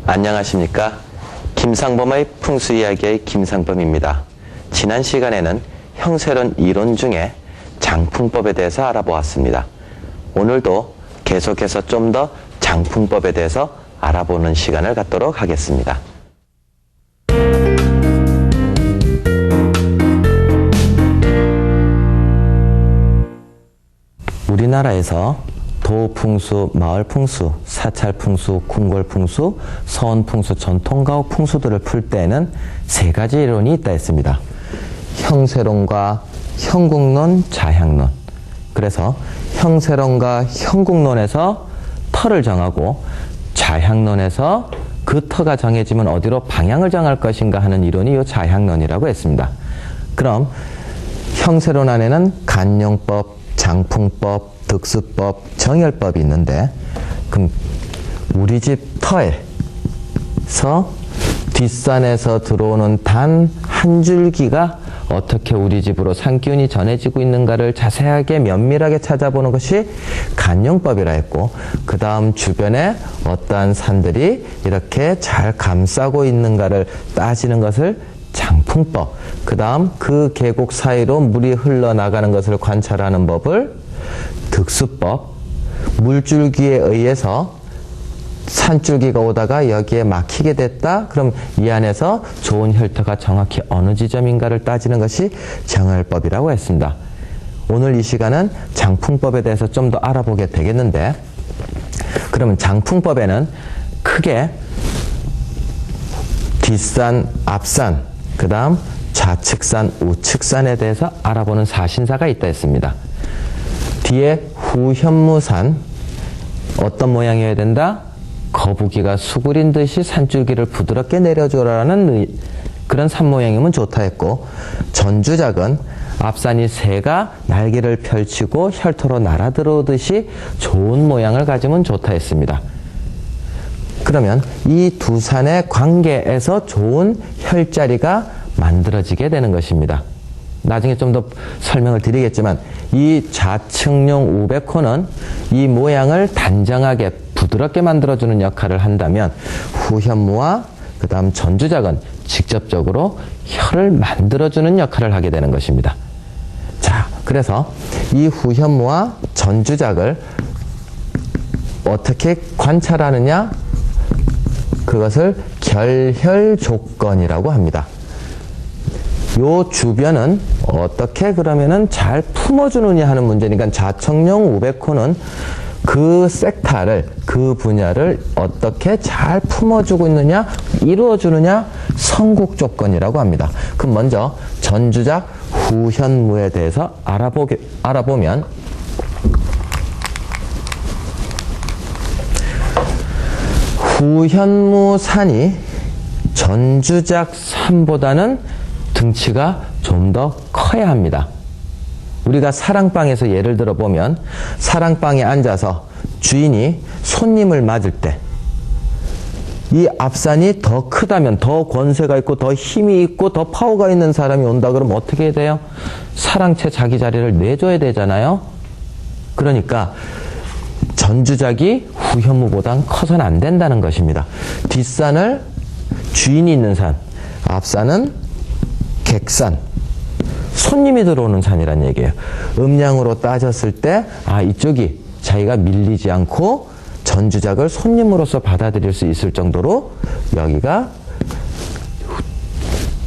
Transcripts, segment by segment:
안녕하십니까. 김상범의 풍수이야기의 김상범입니다. 지난 시간에는 형세론 이론 중에 장풍법에 대해서 알아보았습니다. 오늘도 계속해서 좀 더 장풍법에 대해서 알아보는 시간을 갖도록 하겠습니다. 우리나라에서 도풍수, 마을풍수, 사찰풍수, 궁궐풍수, 서원풍수, 전통가옥 풍수들을 풀 때에는 세 가지 이론이 있다 했습니다. 형세론과 형국론, 자향론. 그래서 형세론과 형국론에서 터를 정하고 자향론에서 그 터가 정해지면 어디로 방향을 정할 것인가 하는 이론이 이 자향론이라고 했습니다. 그럼 형세론 안에는 간용법, 장풍법, 득수법, 정열법이 있는데, 그럼 우리 집 터에서 뒷산에서 들어오는 단 한 줄기가 어떻게 우리 집으로 산기운이 전해지고 있는가를 자세하게 면밀하게 찾아보는 것이 간용법이라 했고, 그 다음 주변에 어떠한 산들이 이렇게 잘 감싸고 있는가를 따지는 것을 장풍법, 그 다음 그 계곡 사이로 물이 흘러나가는 것을 관찰하는 법을 득수법, 물줄기에 의해서 산줄기가 오다가 여기에 막히게 됐다. 그럼 이 안에서 좋은 혈터가 정확히 어느 지점인가를 따지는 것이 정열법이라고 했습니다. 오늘 이 시간은 장풍법에 대해서 좀 더 알아보게 되겠는데, 그러면 장풍법에는 크게 뒷산, 앞산, 그 다음 좌측산, 우측산에 대해서 알아보는 사신사가 있다 했습니다. 뒤에 후현무산, 어떤 모양이어야 된다? 거북이가 수그린 듯이 산줄기를 부드럽게 내려줘라는 그런 산 모양이면 좋다 했고, 전주작은 앞산이 새가 날개를 펼치고 혈토로 날아들어오듯이 좋은 모양을 가지면 좋다 했습니다. 그러면 이 두 산의 관계에서 좋은 혈자리가 만들어지게 되는 것입니다. 나중에 좀 더 설명을 드리겠지만, 이 좌측룡 우백호는 이 모양을 단정하게 부드럽게 만들어주는 역할을 한다면, 후현무와 그 다음 전주작은 직접적으로 혈을 만들어주는 역할을 하게 되는 것입니다. 자, 그래서 이 후현무와 전주작을 어떻게 관찰하느냐? 그것을 결혈조건이라고 합니다. 요 주변은 어떻게 그러면은 잘 품어주느냐 하는 문제니까, 좌측룡 우백호는 그 섹타를, 그 분야를 어떻게 잘 품어주고 있느냐, 이루어주느냐, 성국조건이라고 합니다. 그럼 먼저 전주작 후현무에 대해서 알아보면, 후현무산이 전주작 산보다는 등치가 좀 더 커야 합니다. 우리가 사랑방에서 예를 들어 보면, 사랑방에 앉아서 주인이 손님을 맞을 때 이 앞산이 더 크다면, 더 권세가 있고 더 힘이 있고 더 파워가 있는 사람이 온다 그러면 어떻게 해야 돼요? 사랑채 자기 자리를 내줘야 되잖아요. 그러니까 전주작이 후현무보단 커서는 안 된다는 것입니다. 뒷산을 주인이 있는 산, 앞산은 객산, 손님이 들어오는 산이란 얘기예요. 음량으로 따졌을 때, 이쪽이 자기가 밀리지 않고 전주작을 손님으로서 받아들일 수 있을 정도로 여기가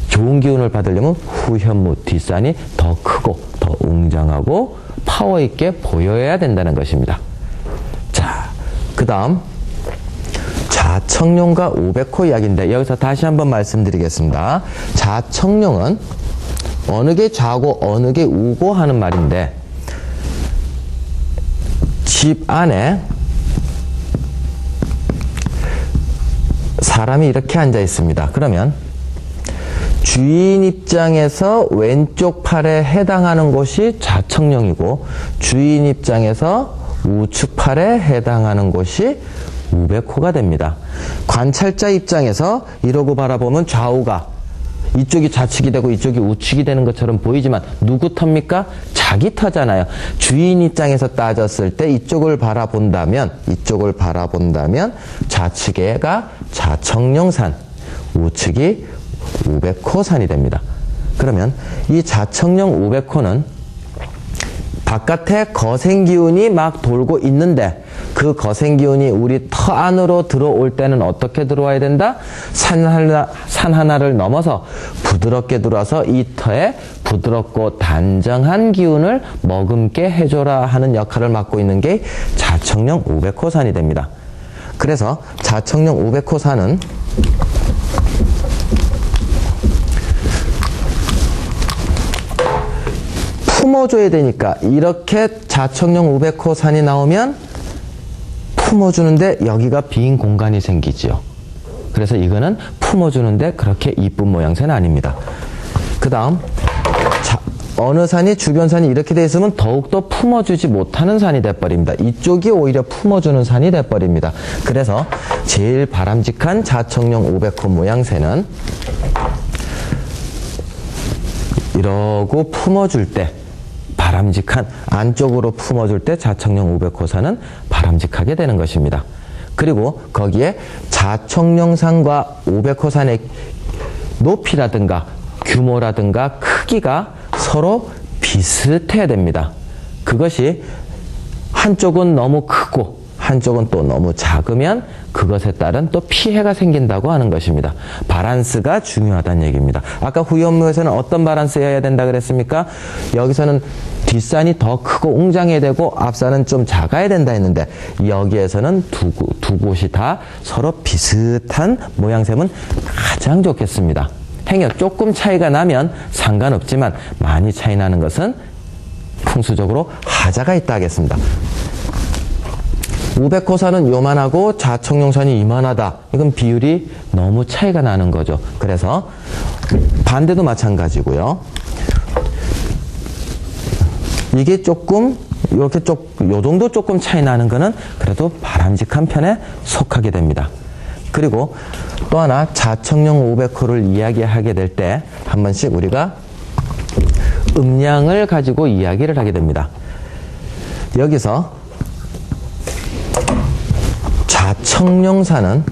좋은 기운을 받으려면 후현무 뒷산이 더 크고 더 웅장하고 파워 있게 보여야 된다는 것입니다. 자, 그 다음 좌측룡과 우백호 이야기인데, 여기서 다시 한번 말씀드리겠습니다. 좌측룡은 어느 게 좌고 어느 게 우고 하는 말인데, 집 안에 사람이 이렇게 앉아 있습니다. 그러면 주인 입장에서 왼쪽 팔에 해당하는 곳이 좌청룡이고 주인 입장에서 우측 팔에 해당하는 곳이 우백호가 됩니다. 관찰자 입장에서 이러고 바라보면 좌우가 이쪽이 좌측이 되고 이쪽이 우측이 되는 것처럼 보이지만 누구 터입니까? 자기 터잖아요. 주인 입장에서 따졌을 때 이쪽을 바라본다면 좌측에가 좌청룡산, 우측이 우백호산이 됩니다. 그러면 이 좌청룡 우백호는 바깥에 거센기운이 막 돌고 있는데 그 거센기운이 우리 터 안으로 들어올 때는 어떻게 들어와야 된다? 산 하나를 넘어서 부드럽게 들어와서 이 터에 부드럽고 단정한 기운을 머금게 해줘라 하는 역할을 맡고 있는 게 좌청룡 우백호산이 됩니다. 그래서 좌청룡 우백호산은 품어줘야 되니까 이렇게 좌청룡 우백호산이 나오면 품어주는데 여기가 빈 공간이 생기지요. 그래서 이거는 품어주는데 그렇게 이쁜 모양새는 아닙니다. 그 다음 어느 산이 주변 산이 이렇게 돼 있으면 더욱더 품어주지 못하는 산이 돼버립니다. 이쪽이 오히려 품어주는 산이 돼버립니다. 그래서 제일 바람직한 좌청룡 우백호 모양새는 이러고 품어줄 때 바람직한 안쪽으로 품어줄 때 좌청룡 우백호산은 바람직하게 되는 것입니다. 그리고 거기에 좌청룡산과 우백호산의 높이라든가 규모라든가 크기가 서로 비슷해야 됩니다. 그것이 한쪽은 너무 크고 한쪽은 또 너무 작으면 그것에 따른 또 피해가 생긴다고 하는 것입니다. 바란스가 중요하다는 얘기입니다. 아까 후연무에서는 어떤 바란스여야 된다 그랬습니까? 여기서는 뒷산이 더 크고 웅장해야 되고 앞산은 좀 작아야 된다 했는데 여기에서는 두 곳이 다 서로 비슷한 모양새면 가장 좋겠습니다. 행여 조금 차이가 나면 상관없지만 많이 차이 나는 것은 풍수적으로 하자가 있다 하겠습니다. 우백호산은 요만하고 좌청룡산이 이만하다. 이건 비율이 너무 차이가 나는 거죠. 그래서 반대도 마찬가지고요. 이게 조금 이렇게 요 정도 조금 차이 나는 거는 그래도 바람직한 편에 속하게 됩니다. 그리고 또 하나 좌청룡 우백호를 이야기하게 될 때 한 번씩 우리가 음량을 가지고 이야기를 하게 됩니다. 여기서 좌청룡산은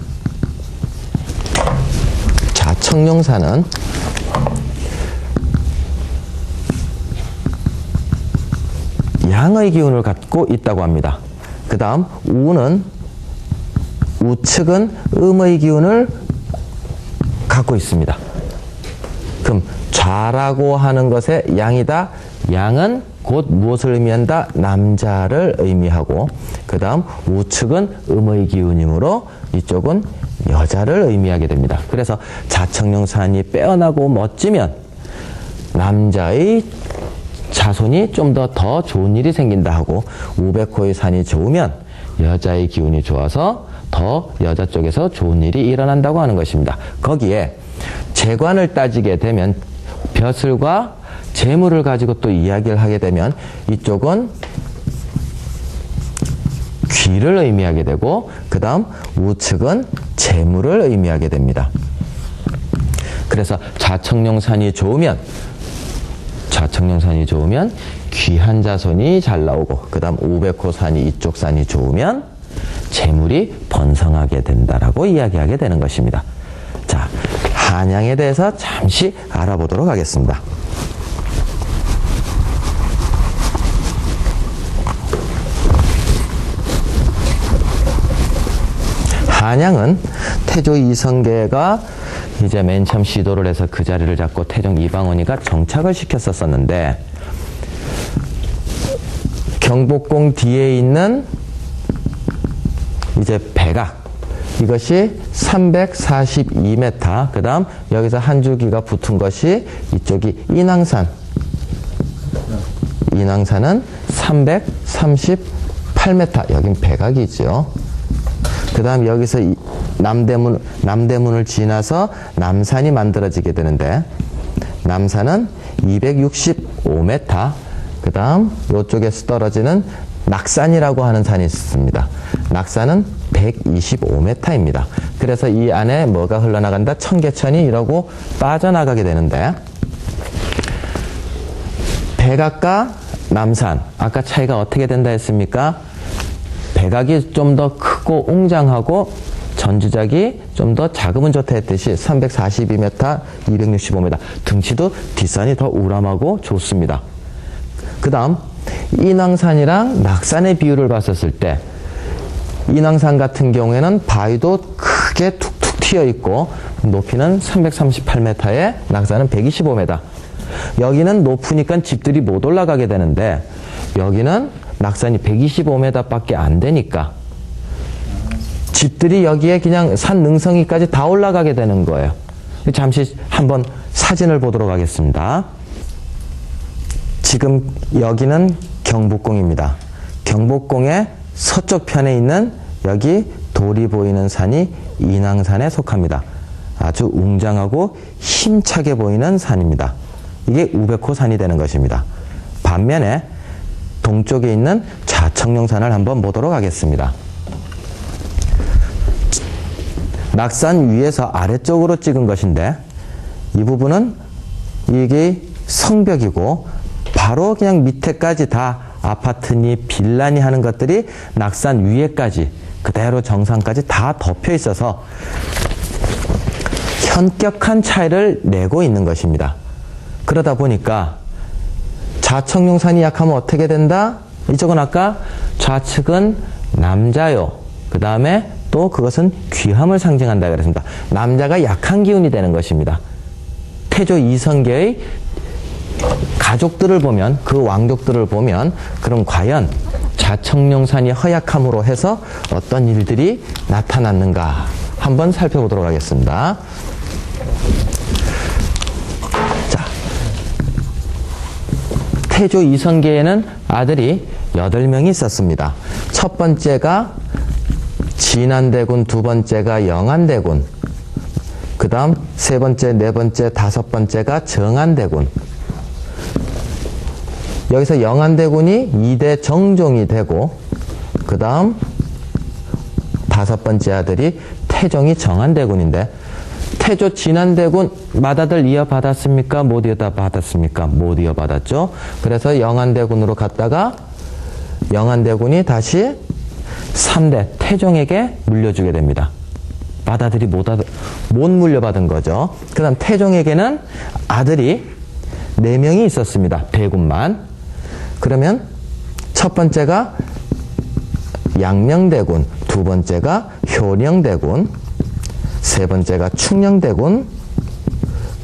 양의 기운을 갖고 있다고 합니다. 그 다음 우측은 음의 기운을 갖고 있습니다. 그럼 좌라고 하는 것의 양이다. 양은 곧 무엇을 의미한다? 남자를 의미하고 그 다음 우측은 음의 기운이므로 이쪽은 여자를 의미하게 됩니다. 그래서 좌청룡산이 빼어나고 멋지면 남자의 자손이 좀 더 좋은 일이 생긴다 하고 우백호의 산이 좋으면 여자의 기운이 좋아서 더 여자 쪽에서 좋은 일이 일어난다고 하는 것입니다. 거기에 재관을 따지게 되면 벼슬과 재물을 가지고 또 이야기를 하게 되면 이쪽은 귀를 의미하게 되고 그 다음 우측은 재물을 의미하게 됩니다. 그래서 좌청룡산이 좋으면 귀한 자손이 잘 나오고 그 다음 우백호산이 이쪽 산이 좋으면 재물이 번성하게 된다라고 이야기하게 되는 것입니다. 자, 한양에 대해서 잠시 알아보도록 하겠습니다. 한양은 태조 이성계가 이제 맨 처음 시도를 해서 그 자리를 잡고 태종 이방원이가 정착을 시켰었는데 경복궁 뒤에 있는 이제 배각 이것이 342m 그 다음 여기서 한 줄기가 붙은 것이 이쪽이 인왕산은 338m 여긴 배각이죠. 그 다음 여기서 남대문을 지나서 남산이 만들어지게 되는데, 남산은 265m, 그 다음 이쪽에서 떨어지는 낙산이라고 하는 산이 있습니다. 낙산은 125m입니다. 그래서 이 안에 뭐가 흘러나간다? 청계천이 이러고 빠져나가게 되는데, 백악과 남산, 아까 차이가 어떻게 된다 했습니까? 백악이 좀 더 크고 웅장하고 전주작이 좀 더 작으면 좋다 했듯이 342m, 265m, 등치도 뒷산이 더 우람하고 좋습니다. 그 다음 인왕산이랑 낙산의 비율을 봤었을 때, 인왕산 같은 경우에는 바위도 크게 툭툭 튀어 있고 높이는 338m에 낙산은 125m. 여기는 높으니까 집들이 못 올라가게 되는데, 여기는 낙산이 125m 밖에 안 되니까 집들이 여기에 그냥 산 능성이까지 다 올라가게 되는 거예요. 잠시 한번 사진을 보도록 하겠습니다. 지금 여기는 경복궁입니다. 경복궁의 서쪽 편에 있는 여기 돌이 보이는 산이 인왕산에 속합니다. 아주 웅장하고 힘차게 보이는 산입니다. 이게 우백호산이 되는 것입니다. 반면에 동쪽에 있는 좌청룡산을 한번 보도록 하겠습니다. 낙산 위에서 아래쪽으로 찍은 것인데, 이 부분은 이게 성벽이고 바로 그냥 밑에까지 다 아파트니 빌라니 하는 것들이 낙산 위에까지 그대로 정상까지 다 덮여 있어서 현격한 차이를 내고 있는 것입니다. 그러다 보니까 좌청룡산이 약하면 어떻게 된다? 이쪽은 아까 좌측은 남자요, 그 다음에 또 그것은 귀함을 상징한다 그랬습니다. 남자가 약한 기운이 되는 것입니다. 태조 이성계의 가족들을 보면, 그 왕족들을 보면, 그럼 과연 좌청룡산이 허약함으로 해서 어떤 일들이 나타났는가 한번 살펴보도록 하겠습니다. 자, 태조 이성계에는 아들이 8명이 있었습니다. 첫 번째가 진안대군, 두 번째가 영안대군, 그 다음 세 번째, 네 번째, 다섯 번째가 정안대군. 여기서 영안대군이 2대 정종이 되고, 그 다음 다섯 번째 아들이 태종이 정안대군인데, 태조 진안대군 맏아들 이어받았습니까? 못 이어받았습니까? 못 이어받았죠. 그래서 영안대군으로 갔다가 영안대군이 다시 3대 태종에게 물려주게 됩니다. 맏아들이 못 물려받은 거죠. 그 다음 태종에게는 아들이 4명이 있었습니다. 대군만. 그러면 첫 번째가 양녕대군, 두 번째가 효령대군, 세 번째가 충녕대군,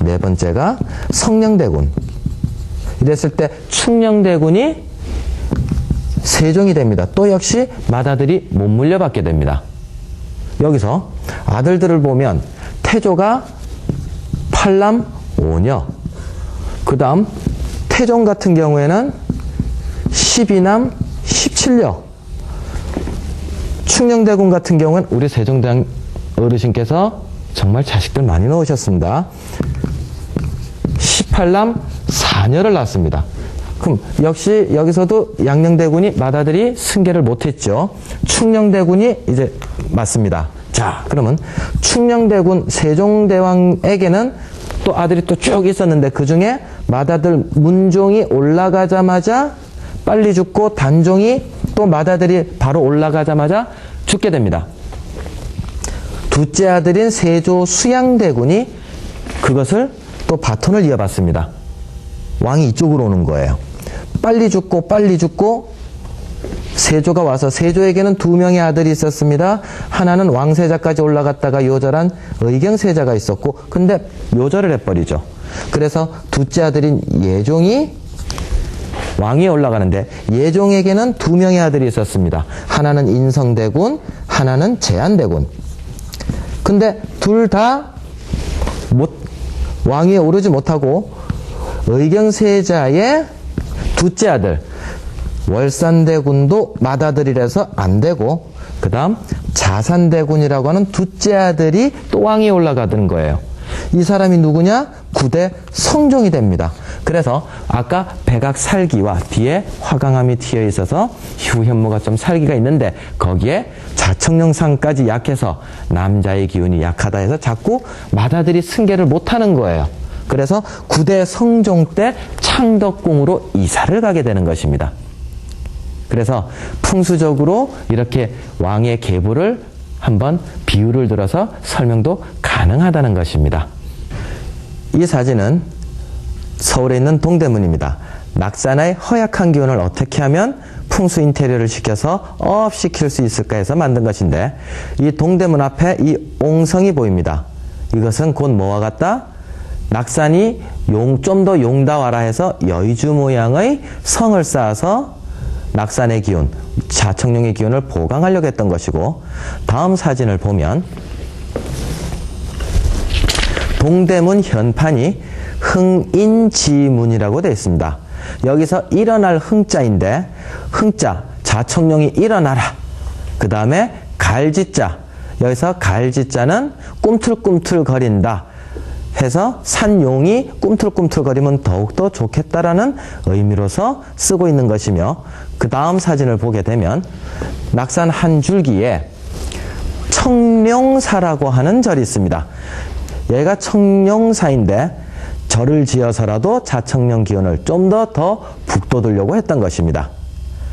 네 번째가 성녕대군. 이랬을 때 충녕대군이 세종이 됩니다. 또 역시 맏아들이 못 물려받게 됩니다. 여기서 아들들을 보면 태조가 8남 5녀, 그 다음 태종 같은 경우에는 12남 17녀, 충녕대군 같은 경우는 우리 세종대왕 어르신께서 정말 자식들 많이 넣으셨습니다. 18남 4녀를 낳았습니다. 그럼 역시 여기서도 양녕대군이 맏아들이 승계를 못했죠. 충녕대군이 이제 맞습니다. 자, 그러면 충녕대군 세종대왕에게는 또 아들이 또 쭉 있었는데, 그 중에 맏아들 문종이 올라가자마자 빨리 죽고, 단종이 또 맏아들이 바로 올라가자마자 죽게 됩니다. 둘째 아들인 세조 수양대군이 그것을 또 바톤을 이어받습니다. 왕이 이쪽으로 오는 거예요. 빨리 죽고 세조가 와서, 세조에게는 2명의 아들이 있었습니다. 하나는 왕세자까지 올라갔다가 요절한 의경세자가 있었고, 근데 요절을 해버리죠. 그래서 둘째 아들인 예종이 왕위에 올라가는데, 예종에게는 2명의 아들이 있었습니다. 하나는 인성대군, 하나는 제한대군. 근데 둘 다 왕위에 오르지 못하고, 의경세자의 둘째 아들 월산대군도 맏아들이라서 안 되고, 그 다음 자산대군이라고 하는 둘째 아들이 또 왕위에 올라가던 거예요. 이 사람이 누구냐? 9대 성종이 됩니다. 그래서 아까 백악살기와 뒤에 화강암이 튀어 있어서 후현무가 좀 살기가 있는데 거기에 자청령상까지 약해서 남자의 기운이 약하다 해서 자꾸 맏아들이 승계를 못하는 거예요. 그래서 9대 성종 때 창덕궁으로 이사를 가게 되는 것입니다. 그래서 풍수적으로 이렇게 왕의 계보를 한번 비유를 들어서 설명도 가능하다는 것입니다. 이 사진은 서울에 있는 동대문입니다. 낙산의 허약한 기운을 어떻게 하면 풍수 인테리어를 시켜서 업시킬 수 있을까 해서 만든 것인데 이 동대문 앞에 이 옹성이 보입니다. 이것은 곧 뭐와 같다? 낙산이 좀 더 용다와라 해서 여의주 모양의 성을 쌓아서 낙산의 기운, 자청룡의 기운을 보강하려고 했던 것이고 다음 사진을 보면 동대문 현판이 흥인지문이라고 되어 있습니다. 여기서 일어날 흥자인데 흥자, 자청룡이 일어나라. 그 다음에 갈지자, 여기서 갈지자는 꿈틀꿈틀거린다 해서 산용이 꿈틀꿈틀거리면 더욱더 좋겠다라는 의미로서 쓰고 있는 것이며 그 다음 사진을 보게 되면 낙산 한 줄기에 청룡사라고 하는 절이 있습니다. 얘가 청룡사인데 절을 지어서라도 자청령 기운을 좀 더 북돋으려고 했던 것입니다.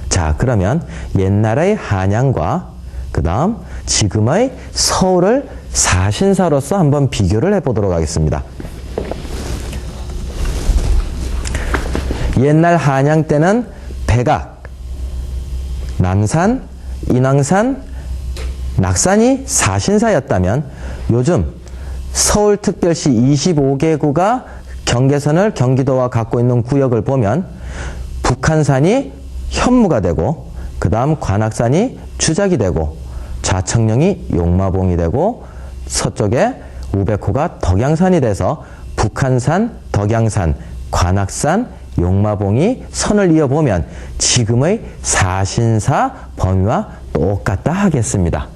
자, 그러면 옛날의 한양과 그 다음 지금의 서울을 사신사로서 한번 비교를 해보도록 하겠습니다. 옛날 한양 때는 백악, 남산, 인왕산, 낙산이 사신사였다면 요즘 서울특별시 25개구가 경계선을 경기도와 갖고 있는 구역을 보면 북한산이 현무가 되고 그 다음 관악산이 주작이 되고 좌청령이 용마봉이 되고 서쪽에 우백호가 덕양산이 돼서 북한산, 덕양산, 관악산, 용마봉이 선을 이어보면 지금의 사신사 범위와 똑같다 하겠습니다.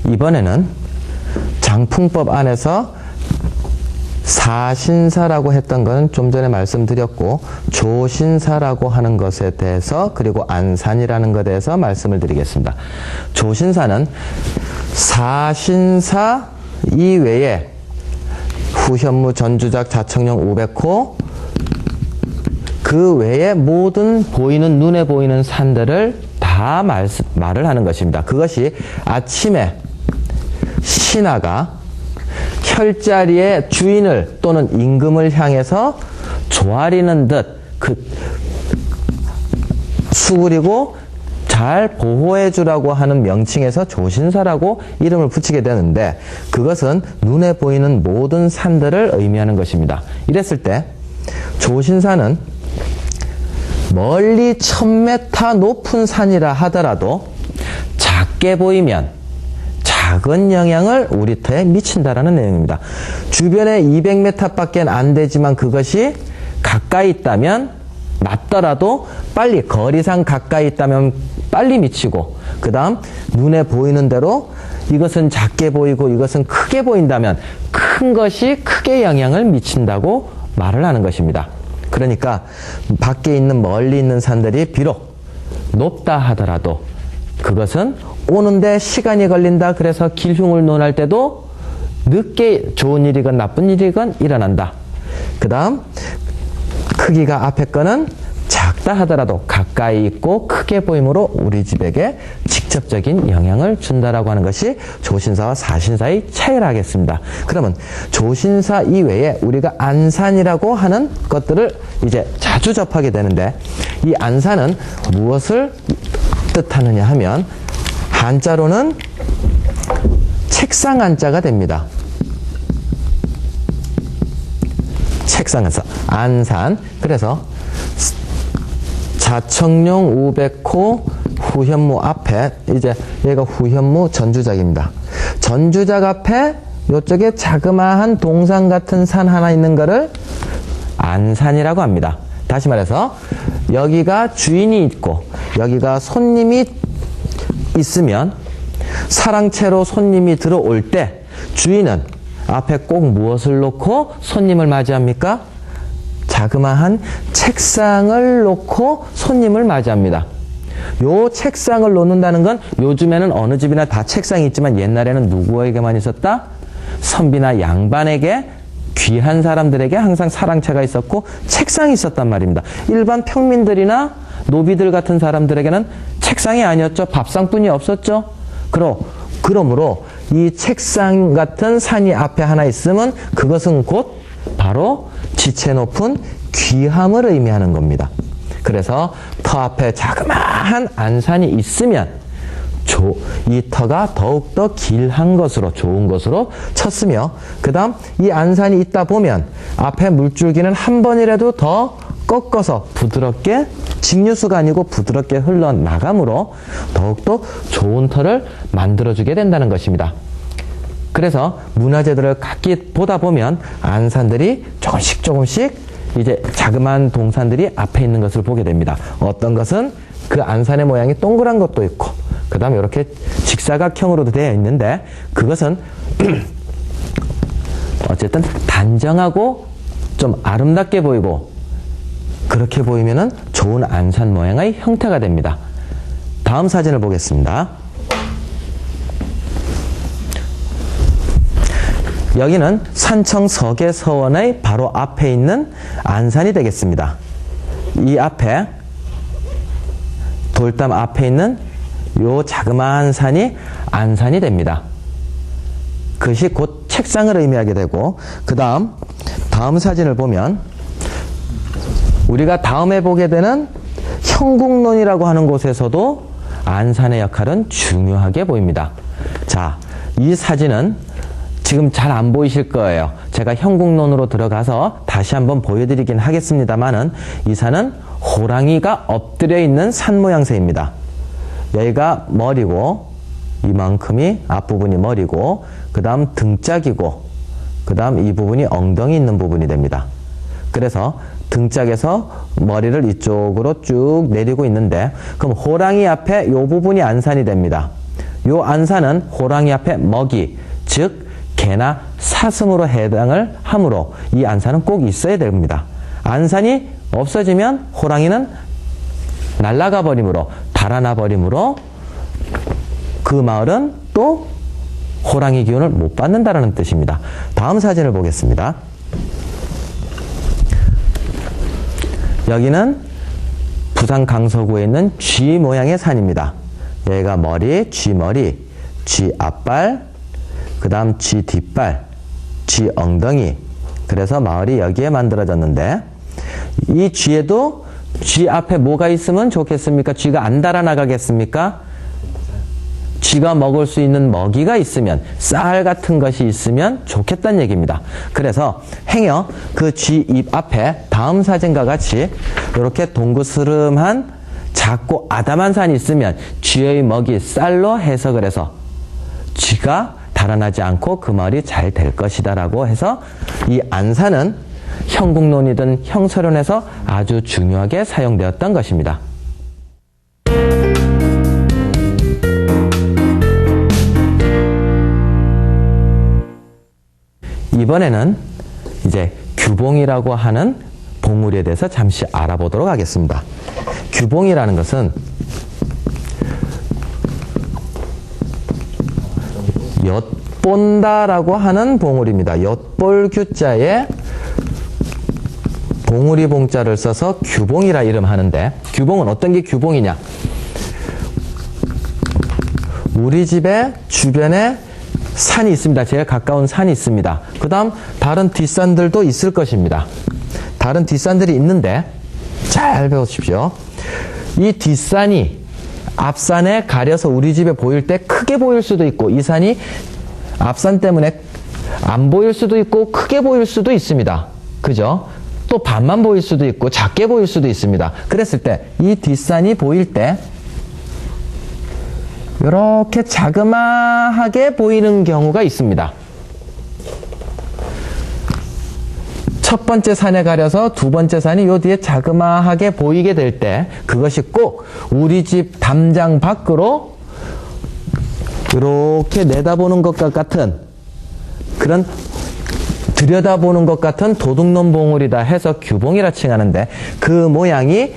이번에는 장풍법 안에서 사신사라고 했던 것은 좀 전에 말씀드렸고 조신사라고 하는 것에 대해서 그리고 안산이라는 것에 대해서 말씀을 드리겠습니다. 조신사는 사신사 이외에 후현무, 전주작, 자청령, 우백호 그 외에 모든 보이는 눈에 보이는 산들을 다 말을 하는 것입니다. 그것이 아침에 신하가 혈자리의 주인을 또는 임금을 향해서 조아리는 듯 수그리고 잘 보호해 주라고 하는 명칭에서 조신사라고 이름을 붙이게 되는데 그것은 눈에 보이는 모든 산들을 의미하는 것입니다. 이랬을 때 조신사는 멀리 1000m 높은 산이라 하더라도 작게 보이면 작은 영향을 우리 터에 미친다라는 내용입니다. 주변에 200m 밖에 안 되지만 그것이 가까이 있다면 낮더라도 빨리 거리상 가까이 있다면 빨리 미치고 그 다음 눈에 보이는 대로 이것은 작게 보이고 이것은 크게 보인다면 큰 것이 크게 영향을 미친다고 말을 하는 것입니다. 그러니까 밖에 있는 멀리 있는 산들이 비록 높다 하더라도 그것은 오는데 시간이 걸린다. 그래서 길흉을 논할 때도 늦게 좋은 일이건 나쁜 일이건 일어난다. 그 다음 크기가 앞에 거는 작다 하더라도 가까이 있고 크게 보이므로 우리 집에게 직접적인 영향을 준다라고 하는 것이 조신사와 사신사의 차이를 하겠습니다. 그러면 조신사 이외에 우리가 안산이라고 하는 것들을 이제 자주 접하게 되는데 이 안산은 무엇을 뜻하느냐 하면 한자로는 책상 한자가 됩니다. 책상 한자, 안산. 그래서 자청룡, 우백호, 후현무 앞에 이제 얘가 후현무 전주작입니다. 전주작 앞에 이쪽에 자그마한 동산 같은 산 하나 있는 거를 안산이라고 합니다. 다시 말해서 여기가 주인이 있고 여기가 손님이 있으면 사랑채로 손님이 들어올 때 주인은 앞에 꼭 무엇을 놓고 손님을 맞이합니까? 자그마한 책상을 놓고 손님을 맞이합니다. 요 책상을 놓는다는 건 요즘에는 어느 집이나 다 책상이 있지만 옛날에는 누구에게만 있었다? 선비나 양반에게, 귀한 사람들에게 항상 사랑채가 있었고 책상이 있었단 말입니다. 일반 평민들이나 노비들 같은 사람들에게는 책상이 아니었죠. 밥상뿐이 없었죠. 그러므로 이 책상 같은 산이 앞에 하나 있으면 그것은 곧 바로 지체 높은 귀함을 의미하는 겁니다. 그래서 터 앞에 자그마한 안산이 있으면 이 터가 더욱더 길한 것으로, 좋은 것으로 쳤으며, 그 다음 이 안산이 있다 보면 앞에 물줄기는 한 번이라도 더 꺾어서 부드럽게, 직류수가 아니고 부드럽게 흘러나가므로 더욱더 좋은 터를 만들어주게 된다는 것입니다. 그래서 문화재들을 각기 보다 보면 안산들이 조금씩 이제 자그마한 동산들이 앞에 있는 것을 보게 됩니다. 어떤 것은 그 안산의 모양이 동그란 것도 있고, 그 다음에 이렇게 직사각형으로도 되어 있는데, 그것은 어쨌든 단정하고 좀 아름답게 보이고, 그렇게 보이면은 좋은 안산 모양의 형태가 됩니다. 다음 사진을 보겠습니다. 여기는 산청 서계서원의 바로 앞에 있는 안산이 되겠습니다. 이 앞에, 돌담 앞에 있는 요 자그마한 산이 안산이 됩니다. 그것이 곧 책상을 의미하게 되고, 그 다음 사진을 보면 우리가 다음에 보게 되는 형국론이라고 하는 곳에서도 안산의 역할은 중요하게 보입니다. 자, 이 사진은 지금 잘 안 보이실 거예요. 제가 형국론으로 들어가서 다시 한번 보여드리긴 하겠습니다만은, 이 산은 호랑이가 엎드려 있는 산 모양새입니다. 여기가 머리고, 이만큼이 앞부분이 머리고, 그 다음 등짝이고, 그 다음 이 부분이 엉덩이 있는 부분이 됩니다. 그래서 등짝에서 머리를 이쪽으로 쭉 내리고 있는데, 그럼 호랑이 앞에 이 부분이 안산이 됩니다. 이 안산은 호랑이 앞에 먹이, 즉 개나 사슴으로 해당을 하므로 이 안산은 꼭 있어야 됩니다. 안산이 없어지면 호랑이는 날아가 버리므로, 달아나 버리므로 그 마을은 또 호랑이 기운을 못 받는다는 뜻입니다. 다음 사진을 보겠습니다. 여기는 부산 강서구에 있는 쥐 모양의 산입니다. 여기가 머리, 쥐머리, 쥐 앞발, 그 다음 쥐 뒷발, 쥐 엉덩이. 그래서 마을이 여기에 만들어졌는데, 이 쥐에도 쥐 앞에 뭐가 있으면 좋겠습니까? 쥐가 안 달아나가겠습니까? 쥐가 먹을 수 있는 먹이가 있으면, 쌀 같은 것이 있으면 좋겠다는 얘기입니다. 그래서 행여 그 쥐 입 앞에 다음 사진과 같이 이렇게 동그스름한 작고 아담한 산이 있으면 쥐의 먹이 쌀로 해석을 해서 쥐가 달아나지 않고 그 마을이 잘 될 것이다 라고 해서 이 안산은 형국론이든 형서론에서 아주 중요하게 사용되었던 것입니다. 이번에는 이제 규봉이라고 하는 봉우리에 대해서 잠시 알아보도록 하겠습니다. 규봉이라는 것은 엿본다라고 하는 봉우리입니다. 엿볼 규자에 봉우리 봉자를 써서 규봉이라 이름하는데, 규봉은 어떤 게 규봉이냐? 우리 집의 주변에 산이 있습니다. 제일 가까운 산이 있습니다. 그 다음 다른 뒷산들도 있을 것입니다. 다른 뒷산들이 있는데, 잘 배우십시오. 이 뒷산이 앞산에 가려서 우리 집에 보일 때 크게 보일 수도 있고, 이 산이 앞산 때문에 안 보일 수도 있고 크게 보일 수도 있습니다. 그죠? 또 반만 보일 수도 있고 작게 보일 수도 있습니다. 그랬을 때 이 뒷산이 보일 때 이렇게 자그마하게 보이는 경우가 있습니다. 첫 번째 산에 가려서 두 번째 산이 요 뒤에 자그마하게 보이게 될 때 그것이 꼭 우리 집 담장 밖으로 이렇게 내다보는 것과 같은 그런 들여다보는 것 같은 도둑놈 봉우리다 해서 규봉이라 칭하는데 그 모양이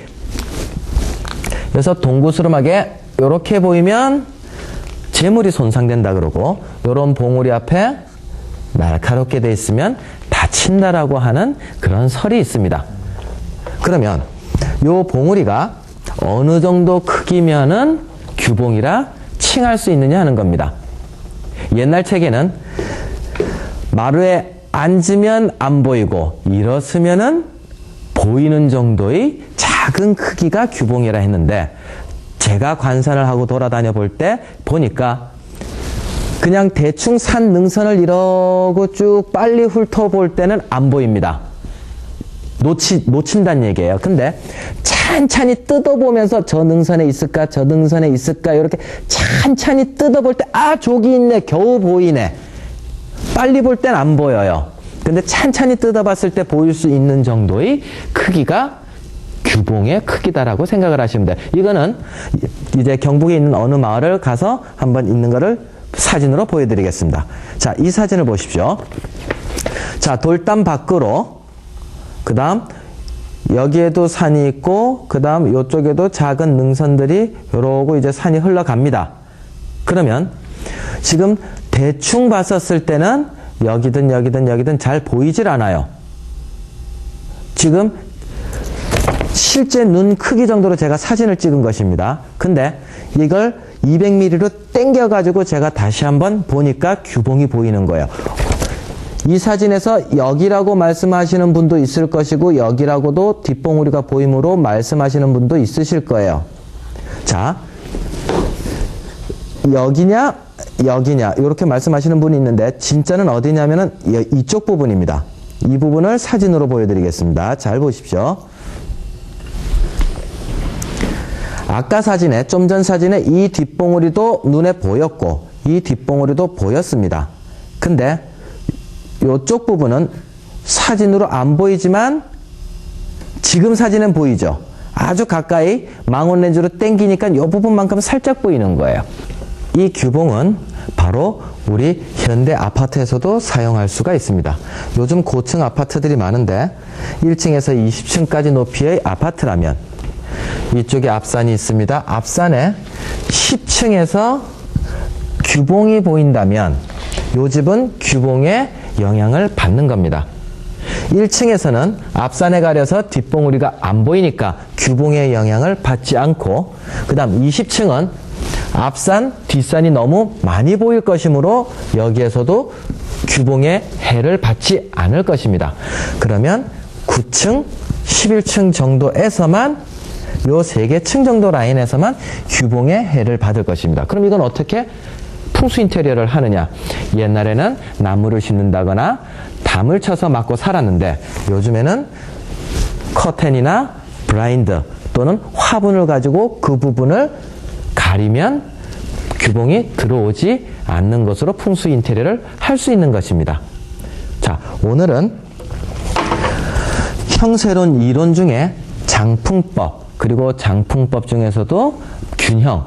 그래서 동구스름하게 이렇게 보이면 재물이 손상된다 그러고 요런 봉우리 앞에 날카롭게 돼 있으면 다친다라고 하는 그런 설이 있습니다. 그러면 요 봉우리가 어느 정도 크기면은 규봉이라 칭할 수 있느냐 하는 겁니다. 옛날 책에는 마루에 앉으면 안 보이고 일어서면은 보이는 정도의 작은 크기가 규봉이라 했는데 제가 관찰을 하고 돌아다녀 볼 때 보니까 그냥 대충 산 능선을 이러고 쭉 빨리 훑어볼 때는 안 보입니다. 놓친다는 얘기예요. 근데 찬찬히 뜯어보면서 저 능선에 있을까 저 능선에 있을까 이렇게 찬찬히 뜯어볼 때 아 저기 있네 겨우 보이네. 빨리 볼 땐 안 보여요. 근데 찬찬히 뜯어봤을 때 보일 수 있는 정도의 크기가 규봉의 크기다라고 생각을 하시면 돼요. 이거는 이제 경북에 있는 어느 마을을 가서 한번 있는 거를 사진으로 보여드리겠습니다. 자, 이 사진을 보십시오. 자, 돌담 밖으로 그 다음 여기에도 산이 있고 그 다음 이쪽에도 작은 능선들이 요러고 이제 산이 흘러갑니다. 그러면 지금 대충 봤었을 때는 여기든 여기든 여기든 잘 보이질 않아요. 지금 실제 눈 크기 정도로 제가 사진을 찍은 것입니다. 근데 이걸 200mm로 당겨가지고 제가 다시 한번 보니까 규봉이 보이는 거예요. 이 사진에서 여기라고 말씀하시는 분도 있을 것이고 여기라고도 뒷봉우리가 보이므로 말씀하시는 분도 있으실 거예요. 자, 여기냐 여기냐 이렇게 말씀하시는 분이 있는데 진짜는 어디냐면은 이쪽 부분입니다. 이 부분을 사진으로 보여드리겠습니다. 잘 보십시오. 아까 사진에 좀 전 사진에 이 뒷봉우리도 눈에 보였고 이 뒷봉우리도 보였습니다. 근데 이쪽 부분은 사진으로 안 보이지만 지금 사진은 보이죠. 아주 가까이 망원 렌즈로 당기니까 이 부분만큼 살짝 보이는 거예요. 이 규봉은 바로 우리 현대 아파트에서도 사용할 수가 있습니다. 요즘 고층 아파트들이 많은데 1층에서 20층까지 높이의 아파트라면 이쪽에 앞산이 있습니다. 앞산에 10층에서 규봉이 보인다면 요 집은 규봉의 영향을 받는 겁니다. 1층에서는 앞산에 가려서 뒷봉우리가 안 보이니까 규봉의 영향을 받지 않고 그 다음 20층은 앞산, 뒷산이 너무 많이 보일 것이므로 여기에서도 규봉의 해를 받지 않을 것입니다. 그러면 9층, 11층 정도에서만 요 3개 층 정도 라인에서만 규봉의 해를 받을 것입니다. 그럼 이건 어떻게 풍수 인테리어를 하느냐? 옛날에는 나무를 심는다거나 담을 쳐서 막고 살았는데 요즘에는 커튼이나 블라인드 또는 화분을 가지고 그 부분을 가리면 규봉이 들어오지 않는 것으로 풍수 인테리어를 할 수 있는 것입니다. 자, 오늘은 형세론 이론 중에 장풍법 그리고 장풍법 중에서도 균형,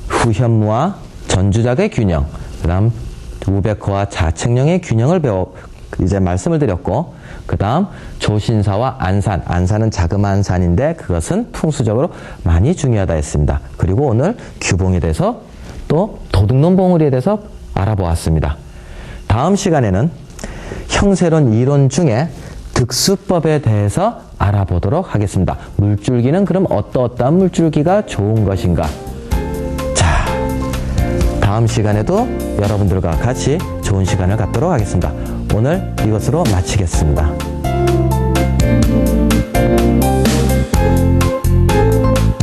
후현무와 전주작의 균형, 그 다음 우백호와 자책령의 균형을 이제 말씀을 드렸고, 그 다음 조신사와 안산, 안산은 자그마한 산인데 그것은 풍수적으로 많이 중요하다 했습니다. 그리고 오늘 규봉에 대해서 또 도둑놈 봉우리에 대해서 알아보았습니다. 다음 시간에는 형세론 이론 중에 득수법에 대해서 알아보도록 하겠습니다. 물줄기는 그럼 어떠한 물줄기가 좋은 것인가? 자, 다음 시간에도 여러분들과 같이 좋은 시간을 갖도록 하겠습니다. 오늘 이것으로 마치겠습니다.